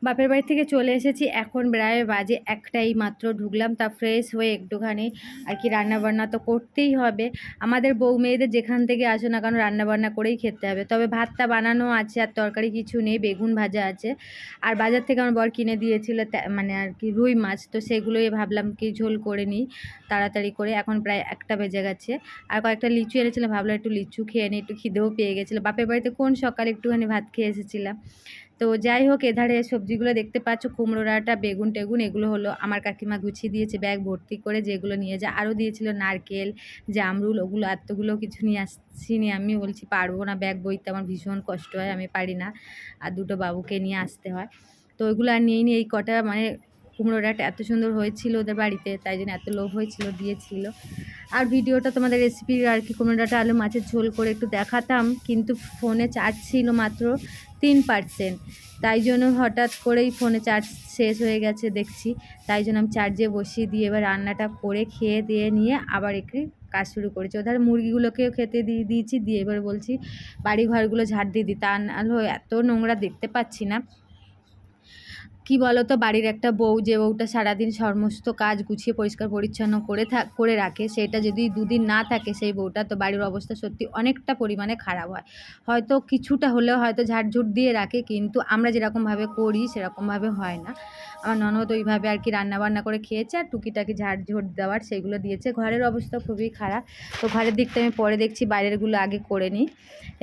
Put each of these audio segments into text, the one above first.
বাপের বাড়ি থেকে চলে এসেছি, এখন প্রায় বাজে 1টাই মাত্র। ঢুকলাম, তা ফ্রেশ হয়ে একটুখানি আর কি রান্নাবান্না তো করতেই হবে। আমাদের বউ মেয়েদের যেখান থেকে আসো না কেন রান্নাবান্না করেই খেতে হবে। তবে ভাতটা বানানো আছে, আর তরকারি কিছু নেই, বেগুন ভাজা আছে। আর বাজার থেকে আমার বর কিনে দিয়েছিল মানে আর কি রুই মাছ, তো সেগুলোই ভাবলাম কি ঝোল করে নিই তাড়াতাড়ি করে। এখন প্রায় 1টা বেজে গেছে। আর কয়েকটা লিচু এনেছিলাম, ভাবলাম একটু লিচু খেয়ে নিই, একটু খিদেও পেয়ে গেছিলো। বাপের বাড়িতে কোন সকালে একটুখানি ভাত খেয়ে এসেছিলাম। তো যাই হোক, এধারে সবজিগুলো দেখতে পাচ্ছ, কুমড়ো ডাঁটা, বেগুন টেগুন, এগুলো হলো আমার কাকিমা গুছিয়ে দিয়েছে ব্যাগ ভর্তি করে, যেগুলো নিয়ে যায়। আরও দিয়েছিল নারকেল, জামরুল, ওগুলো এতগুলো কিছু নিয়ে আসছিনি। আমি বলছি পারবো না, ব্যাগ বইতে আমার ভীষণ কষ্ট হয়, আমি পারি না, আর দুটো বাবুকে নিয়ে আসতে হয়। তো ওইগুলো আর নিয়ে নিয়ে এই কটা মানে কুমড়ো ডাঁটা এত সুন্দর হয়েছিল ওদের বাড়িতে, তাই জন্য এত লোভ হয়েছিল, দিয়েছিল। আর ভিডিওটা তোমাদের রেসিপি আর কি কুমড়ো ডাঁটা আলু মাছের ঝোল করে একটু দেখাতাম, কিন্তু ফোনে চার্জ ছিল মাত্র 3%। তাই জন্য হঠাৎ করেই ফোনে চার্জ শেষ হয়ে গেছে দেখছি, তাই জন্য আমি চার্জে বসিয়ে দিয়ে এবার রান্নাটা করে খেয়ে দিয়ে নিয়ে আবার একটু কাজ শুরু করেছি। ওধার মুরগিগুলোকেও খেতে দিয়েছি, দিয়ে এবার বলছি বাড়ি ঘরগুলো ঝাড় দিয়ে দিই, তা নাহলে এত নোংরা দেখতে পাচ্ছি না। কি বলো তো, বাড়ির একটা বউ, যে বউটা সারাদিন সমস্ত কাজ গুছিয়ে পরিষ্কার পরিচ্ছন্ন করে রাখে, সেটা যদি দুদিন না থাকে সেই বউটা, তো বাড়ির অবস্থা সত্যি অনেকটা পরিমাণে খারাপ হয়। হয়তো কিছুটা হলেও হয়তো ঝাড়ঝুট দিয়ে রাখে, কিন্তু আমরা যেরকমভাবে করি সেরকমভাবে হয় না। আমার ননদ ওইভাবে আর কি রান্নাবান্না করে খেয়েছে, আর টুকিটাকি ঝাড়ঝুট দেওয়ার সেগুলো দিয়েছে। ঘরের অবস্থা খুবই খারাপ, তো ঘরের দিকটা আমি পরে দেখছি, বাইরেরগুলো আগে করে নিই।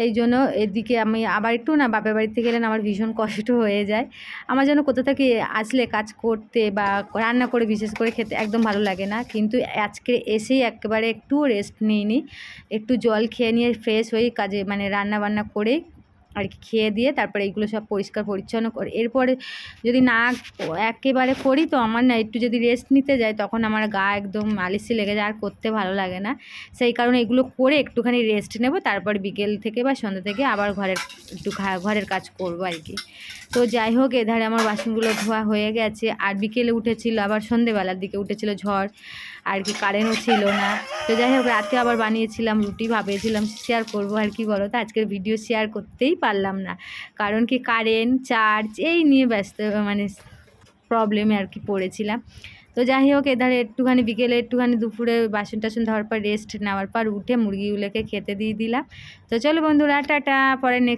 এই জন্য এদিকে আমি আবার একটু না, বাপের বাড়িতে গেলে না আমার ভীষণ কষ্ট হয়ে যায়। আমার যেন কোথা থেকে আসলে কাজ করতে বা রান্না করে বিশেষ করে খেতে একদম ভালো লাগে না। কিন্তু আজকে এসেই একেবারে একটু রেস্ট নিইনি, একটু জল খেয়ে নিয়ে ফ্রেশ হয়ে কাজে মানে রান্না বান্না করে আর কি খেয়ে দিয়ে তারপরে এইগুলো সব পরিষ্কার পরিচ্ছন্ন করে, এরপরে যদি না একেবারে করি, তো আমার না একটু যদি রেস্ট নিতে যাই তখন আমার গা একদম আলিসি লেগে যায়, আর করতে ভালো লাগে না। সেই কারণে এগুলো করে একটুখানি রেস্ট নেব, তারপর বিকেল থেকে বা সন্ধ্যা থেকে আবার ঘরের কাজ করবো আর কি। তো যাই হোক, এধারে আমার বাসনগুলো ধোয়া হয়ে গেছে। আর বিকেলে উঠেছিল, আবার সন্ধেবেলার দিকে উঠেছিল ঝড় আর কি, কারেন্টও ছিল না। তো যাই হোক, রাতে আবার বানিয়েছিলাম রুটি, ভাবিয়েছিলাম শেয়ার করবো আর কি বলো তো, আজকের ভিডিও শেয়ার করতেই পারলাম না, কারণ কি কারেন্ট চার্জ এই নিয়ে ব্যস্ত মানে প্রবলেমে আর কি পড়েছিলাম। তো যাই হোক, এধারে একটুখানি বিকেলে একটুখানি দুপুরে বাসন টাসন ধোয়ার পর রেস্ট নেওয়ার পর উঠে মুরগিগুলোকে খেতে দিয়ে দিলাম। তো চলো বন্ধুরা, টাটা, পরে নেক্সট